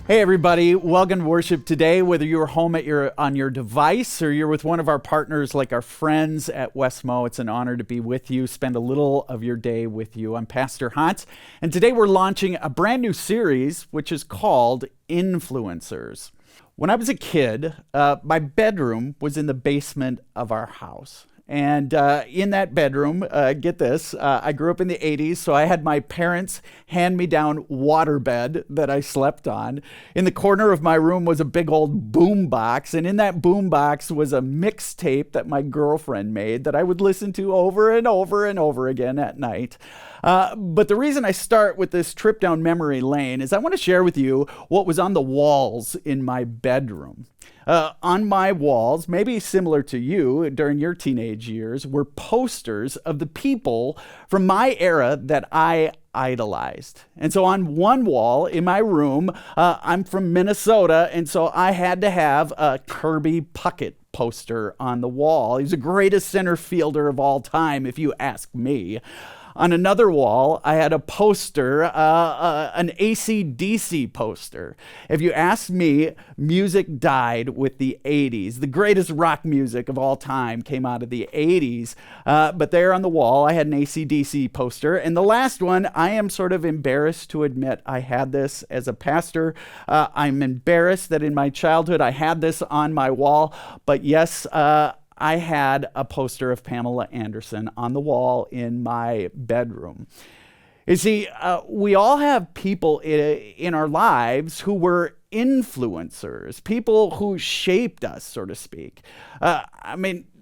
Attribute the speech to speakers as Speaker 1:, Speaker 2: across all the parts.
Speaker 1: Hey everybody, welcome to worship today. Whether you're home on your device or you're with one of our partners like our friends at Westmo, it's an honor to be with you, spend a little of your day with you. I'm Pastor Hans, and today we're launching a brand new series which is called Influencers. When I was a kid, my bedroom was in the basement of our house. And in that bedroom, get this, I grew up in the 80s, so I had my parents' hand-me-down waterbed that I slept on. In the corner of my room was a big old boom box, and in that boom box was a mixtape that my girlfriend made that I would listen to over and over and over again at night. But the reason I start with this trip down memory lane is I want to share with you what was on the walls in my bedroom. On my walls, maybe similar to you during your teenage years, were posters of the people from my era that I idolized. And so on one wall in my room, I'm from Minnesota, and so I had to have a Kirby Puckett poster on the wall. He was the greatest center fielder of all time, if you ask me. On another wall, I had a poster, an AC/DC poster. If you ask me, music died with the 80s. The greatest rock music of all time came out of the 80s. But there on the wall, I had an AC/DC poster. And the last one, I am sort of embarrassed to admit I had this as a pastor. I'm embarrassed that in my childhood I had this on my wall. But yes, I had a poster of Pamela Anderson on the wall in my bedroom. You see, we all have people in our lives who were influencers, people who shaped us, so to speak.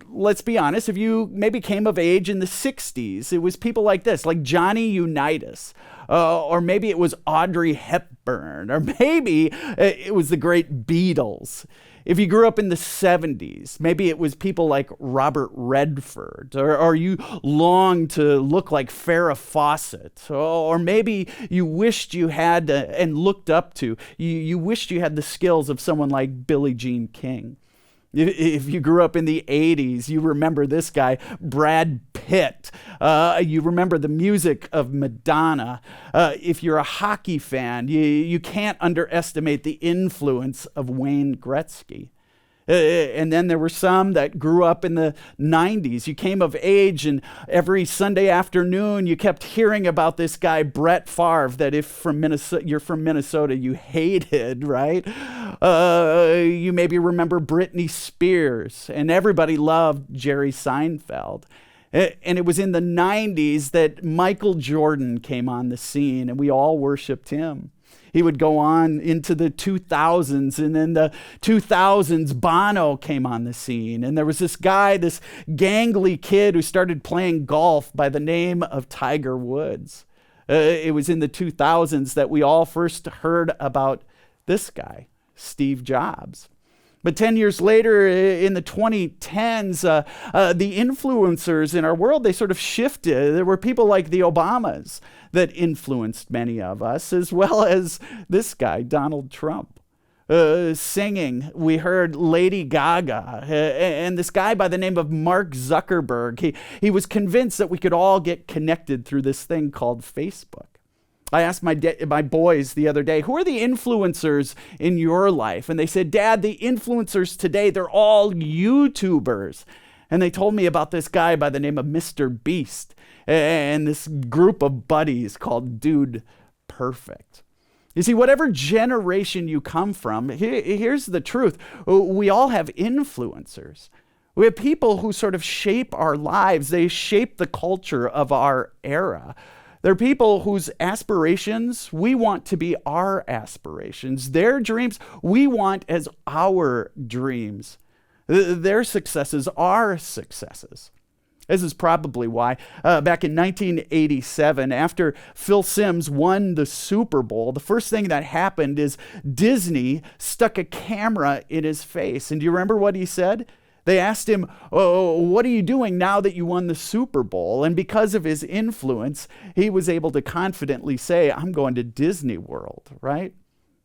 Speaker 1: Let's be honest, if you maybe came of age in the 60s, it was people like this, like Johnny Unitas, or maybe it was Audrey Hepburn, or maybe it was the great Beatles. If you grew up in the 70s, maybe it was people like Robert Redford, or you longed to look like Farrah Fawcett, or maybe you wished you had and looked up to, you wished you had the skills of someone like Billie Jean King. If you grew up in the 80s, you remember this guy, Brad Pitt. You remember the music of Madonna. If you're a hockey fan, you can't underestimate the influence of Wayne Gretzky. And then there were some that grew up in the 90s. You came of age, and every Sunday afternoon, you kept hearing about this guy, Brett Favre, that if you're from Minnesota, you hated, right? You maybe remember Britney Spears, and everybody loved Jerry Seinfeld. And it was in the 90s that Michael Jordan came on the scene, and we all worshiped him. He would go on into the 2000s, and in the 2000s, Bono came on the scene. And there was this guy, this gangly kid who started playing golf by the name of Tiger Woods. It was in the 2000s that we all first heard about this guy, Steve Jobs. But 10 years later, in the 2010s, the influencers in our world, they sort of shifted. There were people like the Obamas that influenced many of us, as well as this guy, Donald Trump. Singing, we heard Lady Gaga, and this guy by the name of Mark Zuckerberg. He was convinced that we could all get connected through this thing called Facebook. I asked my boys the other day, who are the influencers in your life? And they said, Dad, the influencers today, they're all YouTubers. And they told me about this guy by the name of Mr. Beast and this group of buddies called Dude Perfect. You see, whatever generation you come from, here's the truth. We all have influencers. We have people who sort of shape our lives. They shape the culture of our era. They're people whose aspirations, we want to be our aspirations. Their dreams, we want as our dreams. Their successes, our successes. This is probably why back in 1987, after Phil Simms won the Super Bowl, the first thing that happened is Disney stuck a camera in his face. And do you remember what he said? They asked him, what are you doing now that you won the Super Bowl? And because of his influence, he was able to confidently say, I'm going to Disney World, right?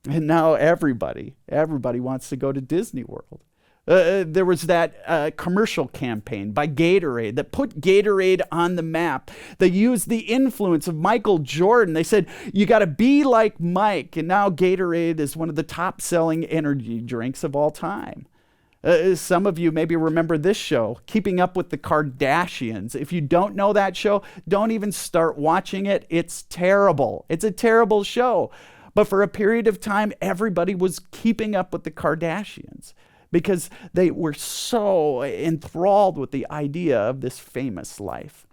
Speaker 1: And now everybody wants to go to Disney World. There was that commercial campaign by Gatorade that put Gatorade on the map. They used the influence of Michael Jordan. They said, you got to be like Mike. And now Gatorade is one of the top-selling energy drinks of all time. Some of you maybe remember this show, Keeping Up with the Kardashians. If you don't know that show, don't even start watching it. It's terrible. It's a terrible show. But for a period of time, everybody was keeping up with the Kardashians because they were so enthralled with the idea of this famous life.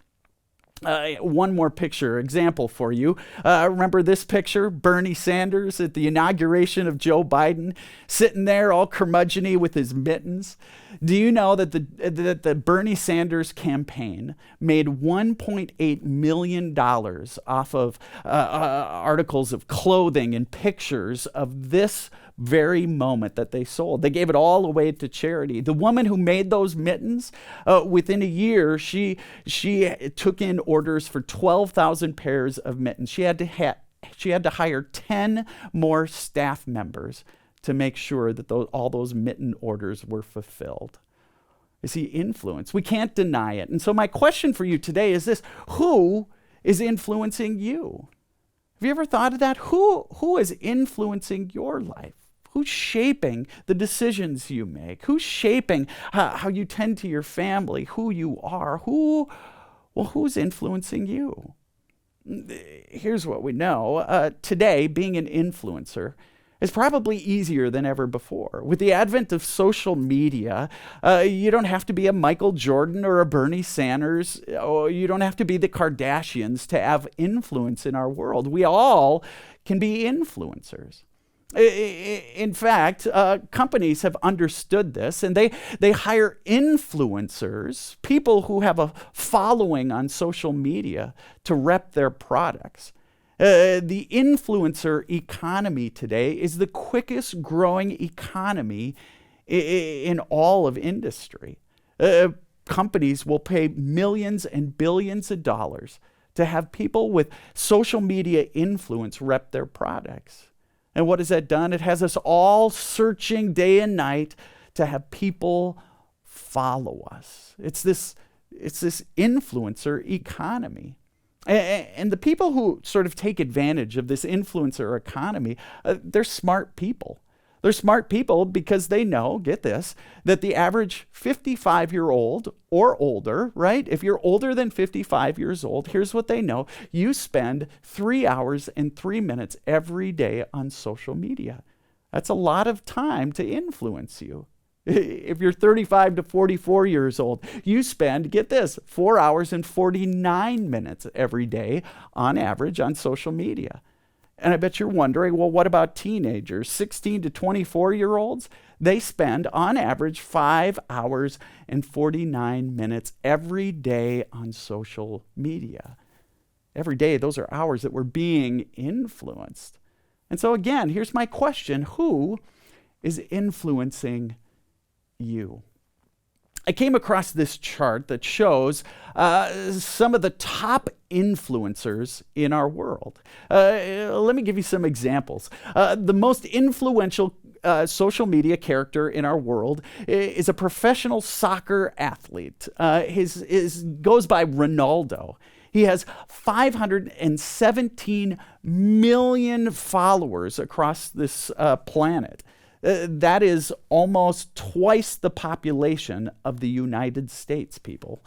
Speaker 1: One more example for you. Remember this picture? Bernie Sanders at the inauguration of Joe Biden, sitting there all curmudgeon-y with his mittens. Do you know that the Bernie Sanders campaign made $1.8 million off of articles of clothing and pictures of this very moment that they sold? They gave it all away to charity. The woman who made those mittens, within a year, she took in orders for 12,000 pairs of mittens. She had to hire 10 more staff members to make sure that all those mitten orders were fulfilled. You see, influence. We can't deny it. And so my question for you today is this: who is influencing you? Have you ever thought of that? Who is influencing your life? Who's shaping the decisions you make? Who's shaping how you tend to your family, who you are? Who's influencing you? Here's what we know. Today, being an influencer is probably easier than ever before. With the advent of social media, you don't have to be a Michael Jordan or a Bernie Sanders, or you don't have to be the Kardashians to have influence in our world. We all can be influencers. In fact, companies have understood this, and they hire influencers, people who have a following on social media, to rep their products. The influencer economy today is the quickest growing economy in all of industry. Companies will pay millions and billions of dollars to have people with social media influence rep their products. And what has that done? It has us all searching day and night to have people follow us. It's this influencer economy. And the people who sort of take advantage of this influencer economy, they're smart people. They're smart people because they know, get this, that the average 55-year-old or older, right? If you're older than 55 years old, here's what they know. You spend 3 hours and 3 minutes every day on social media. That's a lot of time to influence you. If you're 35 to 44 years old, you spend, get this, 4 hours and 49 minutes every day on average on social media. And I bet you're wondering, well, what about teenagers? 16 to 24-year-olds? They spend, on average, 5 hours and 49 minutes every day on social media. Every day, those are hours that we're being influenced. And so again, here's my question: who is influencing you? I came across this chart that shows some of the top influencers in our world. Let me give you some examples. The most influential social media character in our world is a professional soccer athlete. His goes by Ronaldo. He has 517 million followers across this planet. That is almost twice the population of the United States, people.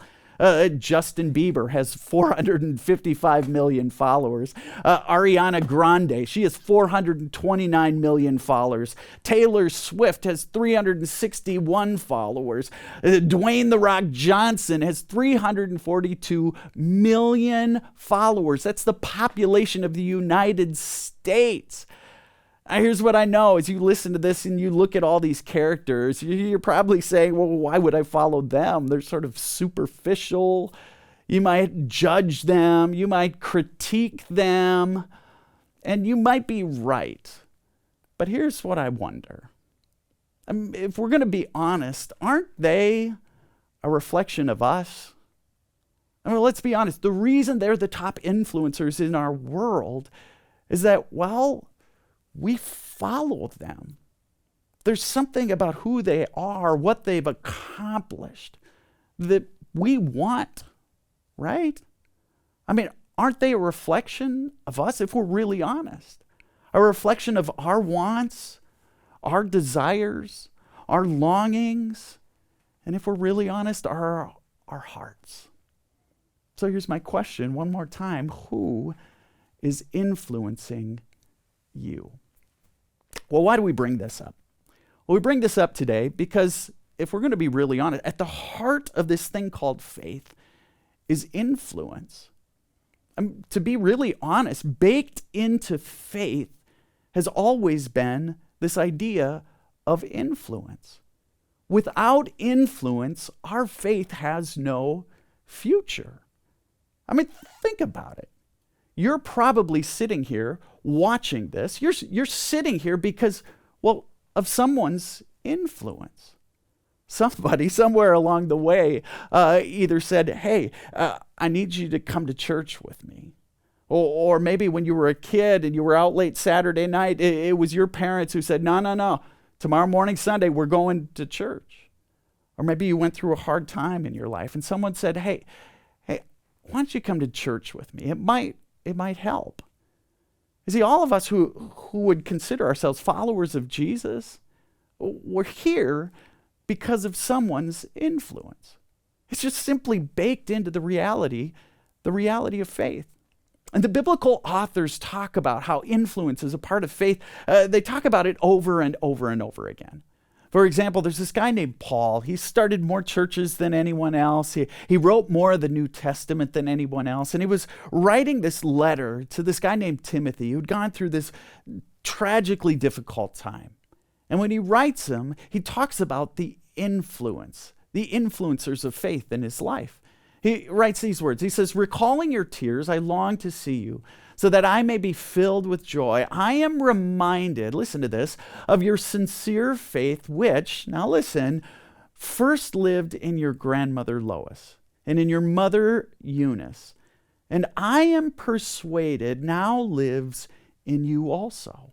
Speaker 1: Justin Bieber has 455 million followers. Ariana Grande, she has 429 million followers. Taylor Swift has 361 followers. Dwayne "The Rock" Johnson has 342 million followers. That's the population of the United States. Here's what I know. As you listen to this and you look at all these characters, you're probably saying, well, why would I follow them? They're sort of superficial. You might judge them. You might critique them. And you might be right. But here's what I wonder. If we're going to be honest, aren't they a reflection of us? Let's be honest. The reason they're the top influencers in our world is that, well, we follow them. There's something about who they are, what they've accomplished, that we want, right? I mean, aren't they a reflection of us, if we're really honest? A reflection of our wants, our desires, our longings, and if we're really honest, our hearts. So here's my question one more time. Who is influencing you? Well, why do we bring this up? Well, we bring this up today because if we're going to be really honest, at the heart of this thing called faith is influence. To be really honest, baked into faith has always been this idea of influence. Without influence, our faith has no future. I mean, think about it. You're probably sitting here watching this. You're sitting here because, well, of someone's influence. Somebody somewhere along the way either said, hey, I need you to come to church with me. Or maybe when you were a kid and you were out late Saturday night, it was your parents who said, no, tomorrow morning, Sunday, we're going to church. Or maybe you went through a hard time in your life and someone said, hey, why don't you come to church with me? It might help. You see, all of us who would consider ourselves followers of Jesus, we're here because of someone's influence. It's just simply baked into the reality of faith. And the biblical authors talk about how influence is a part of faith. They talk about it over and over and over again. For example, there's this guy named Paul. He started more churches than anyone else. He wrote more of the New Testament than anyone else. And he was writing this letter to this guy named Timothy who'd gone through this tragically difficult time. And when he writes him, he talks about the influencers of faith in his life. He writes these words. He says, recalling your tears, I long to see you, so that I may be filled with joy. I am reminded, listen to this, of your sincere faith, which, now listen, first lived in your grandmother Lois and in your mother Eunice. And I am persuaded now lives in you also.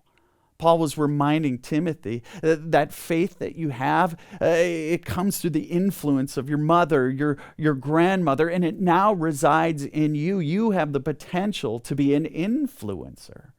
Speaker 1: Paul was reminding Timothy that faith that you have, it comes through the influence of your mother, your grandmother, and it now resides in you. You have the potential to be an influencer.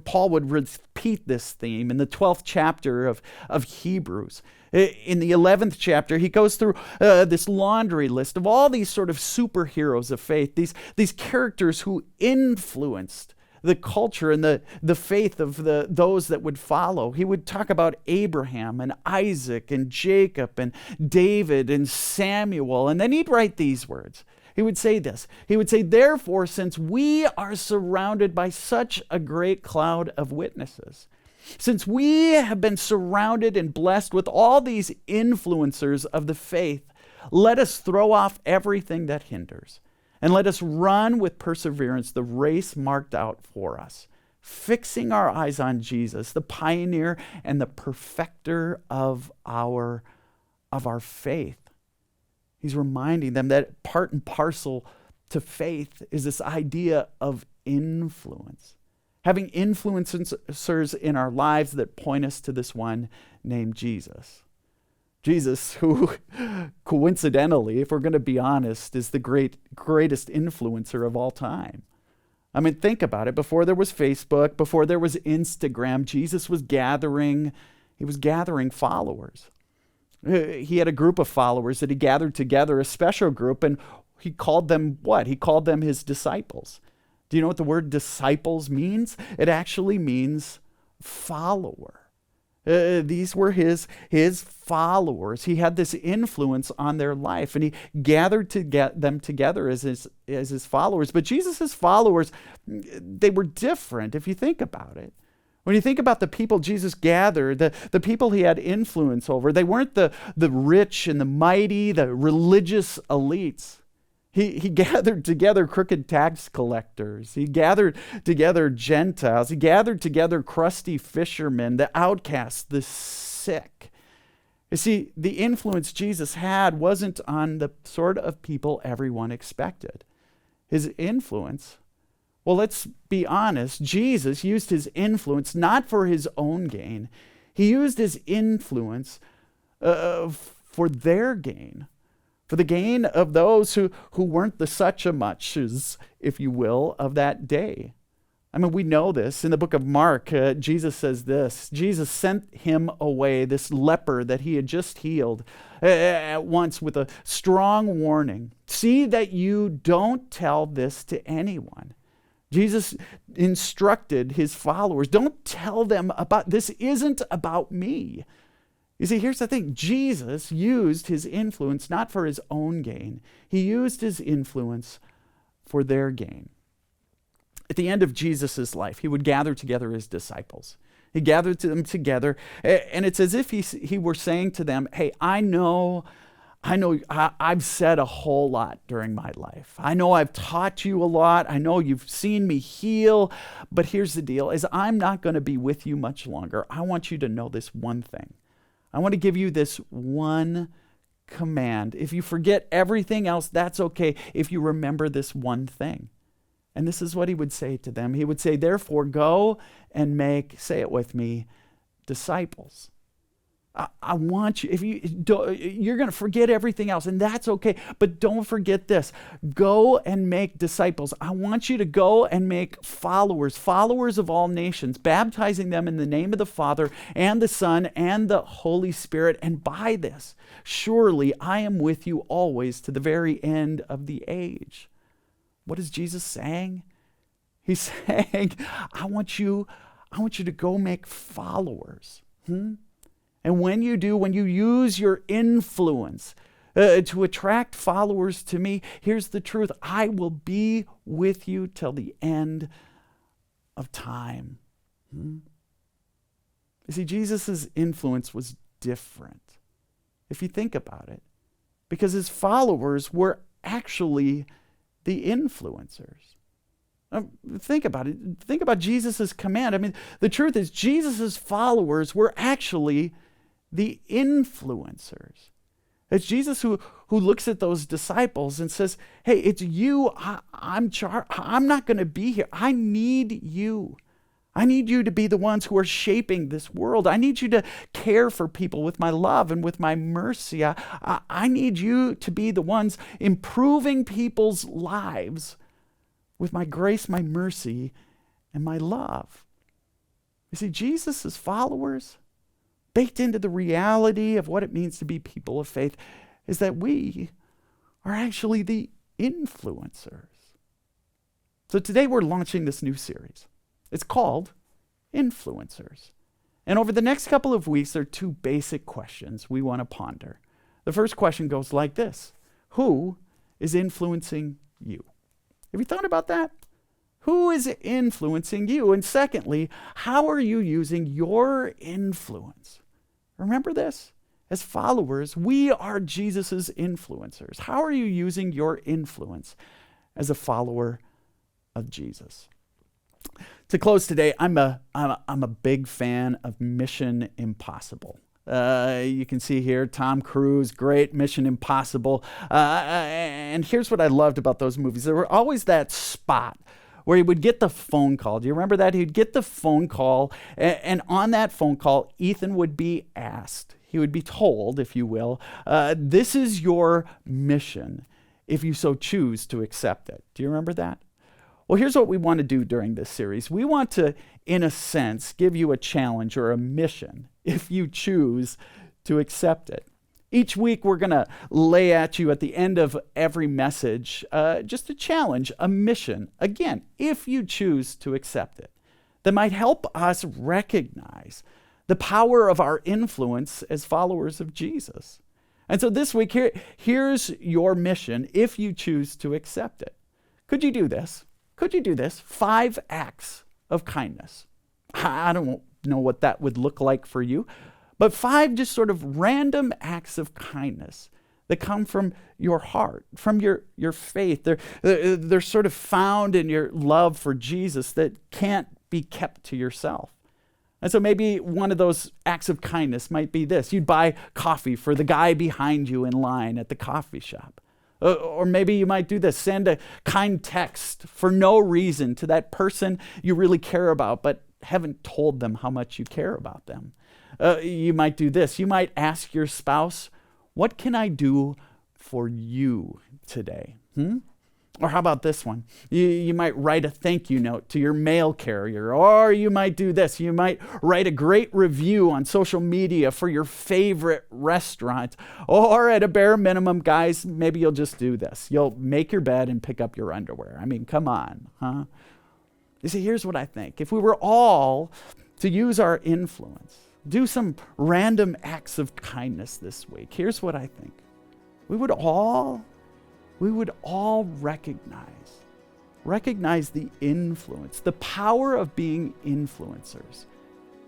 Speaker 1: Paul would repeat this theme in the 12th chapter of Hebrews. In the 11th chapter, he goes through this laundry list of all these sort of superheroes of faith, these characters who influenced the culture and the faith of those that would follow. He would talk about Abraham and Isaac and Jacob and David and Samuel. And then he'd write these words. He would say this. He would say, therefore, since we are surrounded by such a great cloud of witnesses, since we have been surrounded and blessed with all these influencers of the faith, let us throw off everything that hinders. And let us run with perseverance the race marked out for us, fixing our eyes on Jesus, the pioneer and the perfecter of our faith. He's reminding them that part and parcel to faith is this idea of influence. Having influencers in our lives that point us to this one named Jesus. Jesus, who coincidentally, if we're going to be honest, is the greatest influencer of all time. I mean, think about it. Before there was Facebook, before there was Instagram, Jesus was gathering followers. He had a group of followers that he gathered together, a special group, and he called them what? He called them his disciples. Do you know what the word disciples means? It actually means follower. These were his followers. He had this influence on their life, and he gathered them together as his followers. But Jesus' followers, they were different if you think about it. When you think about the people Jesus gathered, the people he had influence over, they weren't the rich and the mighty, the religious elites. He gathered together crooked tax collectors. He gathered together Gentiles. He gathered together crusty fishermen, the outcasts, the sick. You see, the influence Jesus had wasn't on the sort of people everyone expected. His influence, well, let's be honest, Jesus used his influence not for his own gain. He used his influence for their gain, for the gain of those who weren't the such a muches, if you will, of that day. I mean, we know this. In the book of Mark, Jesus says this. Jesus sent him away, this leper that he had just healed, at once with a strong warning. See that you don't tell this to anyone. Jesus instructed his followers, don't tell them about, this isn't about me. You see, here's the thing. Jesus used his influence not for his own gain. He used his influence for their gain. At the end of Jesus' life, he would gather together his disciples. He gathered them together, and it's as if he were saying to them, hey, I know I've said a whole lot during my life. I know I've taught you a lot. I know you've seen me heal, but here's the deal, is I'm not going to be with you much longer. I want you to know this one thing. I want to give you this one command. If you forget everything else, that's okay if you remember this one thing. And this is what he would say to them. He would say, therefore, go and make, say it with me, disciples. I want you, you're going to forget everything else, and that's okay, but don't forget this. Go and make disciples. I want you to go and make followers of all nations, baptizing them in the name of the Father and the Son and the Holy Spirit. And by this, surely I am with you always to the very end of the age. What is Jesus saying? He's saying, I want you to go make followers. And when you do, when you use your influence to attract followers to me, here's the truth. I will be with you till the end of time. You see, Jesus' influence was different, if you think about it, because his followers were actually the influencers. Think about it. Think about Jesus' command. I mean, the truth is Jesus' followers were actually the influencers. It's Jesus who looks at those disciples and says, hey, it's you. I'm not going to be here. I need you. I need you to be the ones who are shaping this world. I need you to care for people with my love and with my mercy. I need you to be the ones improving people's lives with my grace, my mercy, and my love. You see, Jesus' followers, baked into the reality of what it means to be people of faith, is that we are actually the influencers. So today we're launching this new series. It's called Influencers. And over the next couple of weeks, there are two basic questions we want to ponder. The first question goes like this: who is influencing you? Have you thought about that? Who is influencing you? And secondly, how are you using your influence? Remember this? As followers, we are Jesus' influencers. How are you using your influence as a follower of Jesus? To close today, I'm a big fan of Mission Impossible. You can see here, Tom Cruise, great Mission Impossible. And here's what I loved about those movies. There were always that spot where he would get the phone call. Do you remember that? He'd get the phone call, and on that phone call, Ethan would be asked, he would be told, if you will, this is your mission, if you so choose to accept it. Do you remember that? Well, here's what we want to do during this series. We want to, in a sense, give you a challenge or a mission if you choose to accept it. Each week, we're going to lay at you at the end of every message just a challenge, a mission, again, if you choose to accept it, that might help us recognize the power of our influence as followers of Jesus. And so this week, here's your mission if you choose to accept it. Could you do this? Could you do this? 5 acts of kindness. I don't know what that would look like for you, but 5 just sort of random acts of kindness that come from your heart, from your faith. They're sort of found in your love for Jesus that can't be kept to yourself. And so maybe one of those acts of kindness might be this. You'd buy coffee for the guy behind you in line at the coffee shop. Or maybe you might do this, send a kind text for no reason to that person you really care about, but haven't told them how much you care about them. You might do this. You might ask your spouse, what can I do for you today? Or how about this one? You might write a thank you note to your mail carrier, or you might do this. You might write a great review on social media for your favorite restaurant, or at a bare minimum, guys, maybe you'll just do this. You'll make your bed and pick up your underwear. I mean, come on, huh? You see, here's what I think. If we were all to use our influence, do some random acts of kindness this week, here's what I think. We would all recognize the influence, the power of being influencers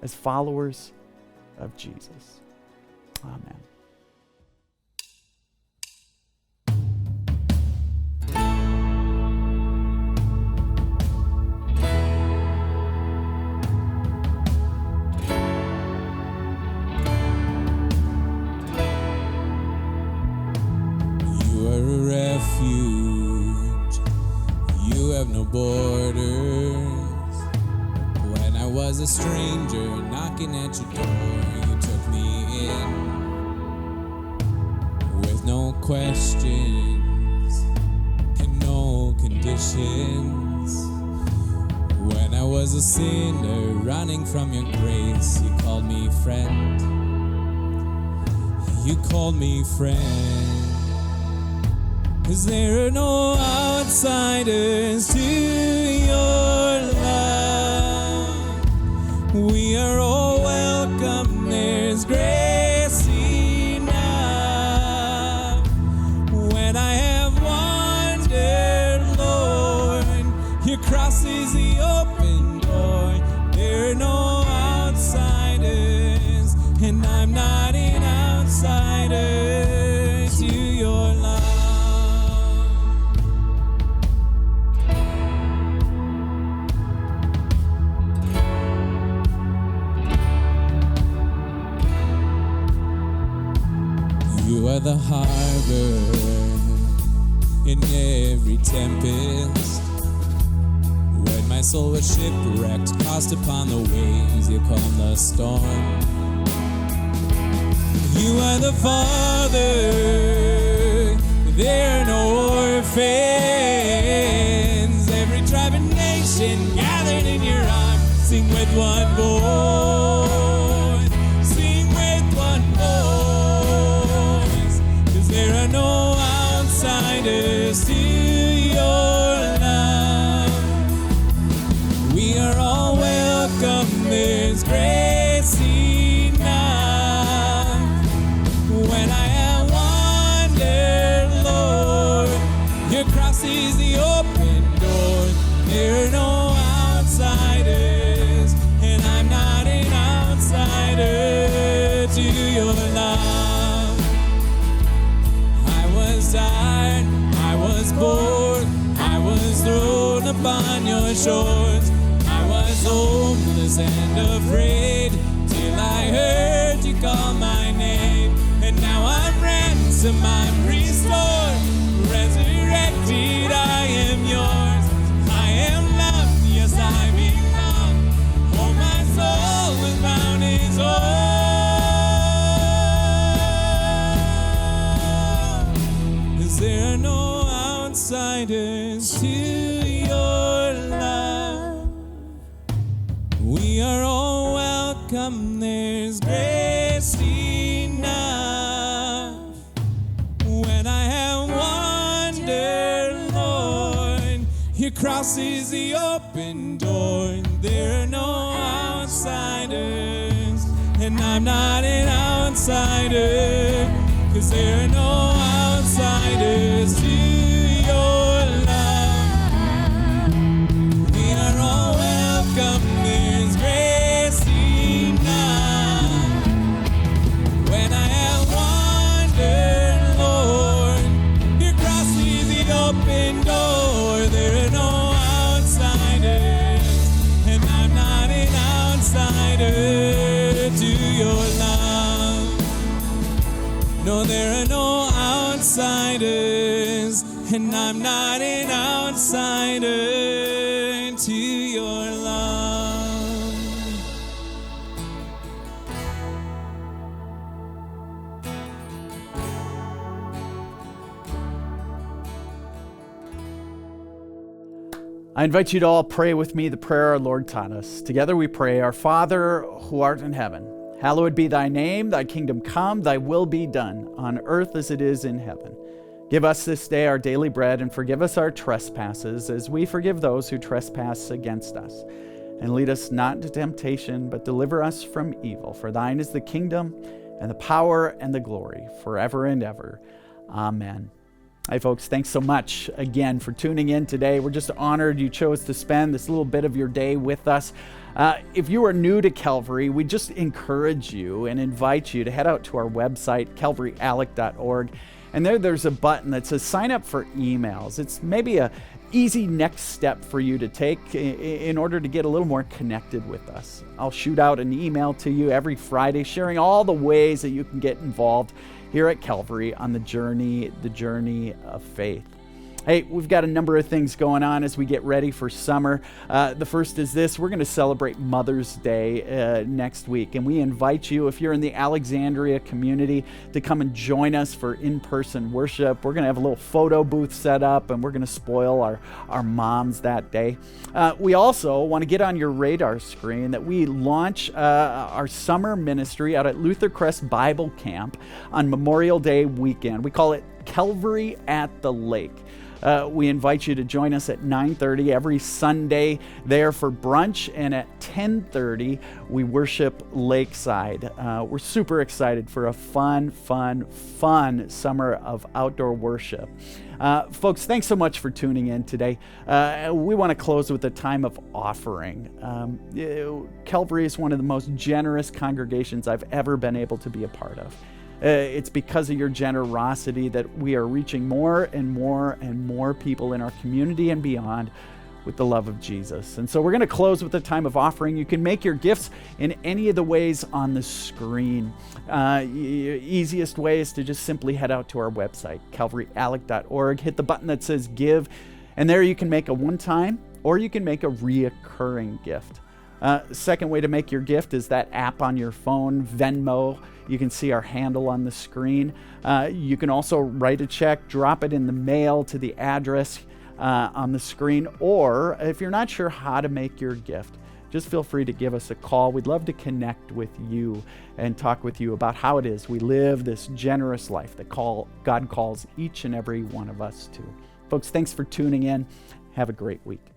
Speaker 1: as followers of Jesus. Amen.
Speaker 2: You are a refuge. You have no borders. When I was a stranger knocking at your door, you took me in with no questions and no conditions. When I was a sinner running from your grace, you called me friend. You called me friend. 'Cause there are no outsiders to your love. We are all welcome, there's grace enough. When I have wandered, Lord, your cross is the open door. There are no outsiders, and I'm not an outsider to your love. You are the harbor in every tempest. When my soul was shipwrecked, tossed upon the waves, you calm the storm. You are the Father, there are no orphans. Every tribe and nation gathered in your arms, sing with one voice, sing with one voice. 'Cause there are no outsiders to your love. We are all welcome, there's grace enough. When I have wandered, Lord, your cross is the open door. There are no outsiders, and I'm not an outsider to your love. I was tired, I was bored, I was thrown upon your shores. I was hopeless and afraid, till I heard you call my name. And now I'm ransomed, I'm restored, resurrected, I am yours. I am loved, yes I belong. Oh, my soul was found its home. 'Cause there are no outsiders to your love. We are all welcome, there's grace enough. When I have wandered, Lord, your cross is the open door. There are no outsiders, and I'm not an outsider. 'Cause there are no outsiders to your love. We are all welcome, there's grace enough. When I have wandered, Lord, your cross is the open door. There are no outsiders, and I'm not an outsider to your love. No, there are no outsiders, and I'm not an outsider to your love.
Speaker 1: I invite you to all pray with me the prayer our Lord taught us. Together we pray, Our Father, who art in heaven, hallowed be thy name, thy kingdom come, thy will be done, on earth as it is in heaven. Give us this day our daily bread, and forgive us our trespasses, as we forgive those who trespass against us. And lead us not into temptation, but deliver us from evil. For thine is the kingdom, and the power, and the glory, forever and ever. Amen. Hey folks, thanks so much again for tuning in today. We're just honored you chose to spend this little bit of your day with us. If you are new to Calvary, we just encourage you and invite you to head out to our website, calvaryalec.org. And there's a button that says sign up for emails. It's maybe a easy next step for you to take in order to get a little more connected with us. I'll shoot out an email to you every Friday sharing all the ways that you can get involved here at Calvary on the journey of faith. Hey, we've got a number of things going on as we get ready for summer. The first is this: we're going to celebrate Mother's Day next week. And we invite you, if you're in the Alexandria community, to come and join us for in-person worship. We're going to have a little photo booth set up, and we're going to spoil our moms that day. We also want to get on your radar screen that we launch our summer ministry out at Luther Crest Bible Camp on Memorial Day weekend. We call it Calvary at the Lake. We invite you to join us at 9:30 every Sunday there for brunch, and at 10:30 we worship lakeside. We're super excited for a fun summer of outdoor worship. Folks, thanks so much for tuning in today. We want to close with a time of offering. Calvary is one of the most generous congregations I've ever been able to be a part of. It's because of your generosity that we are reaching more and more people in our community and beyond with the love of Jesus. And so we're going to close with a time of offering. You can make your gifts in any of the ways on the screen. Easiest way is to just simply head out to our website, calvaryalec.org, hit the button that says give, and there you can make a one-time or you can make a reoccurring gift. Second way to make your gift is that app on your phone, Venmo. You can see our handle on the screen. You can also write a check, drop it in the mail to the address on the screen. Or if you're not sure how to make your gift, just feel free to give us a call. We'd love to connect with you and talk with you about how it is we live this generous life that God calls each and every one of us to. Folks, thanks for tuning in. Have a great week.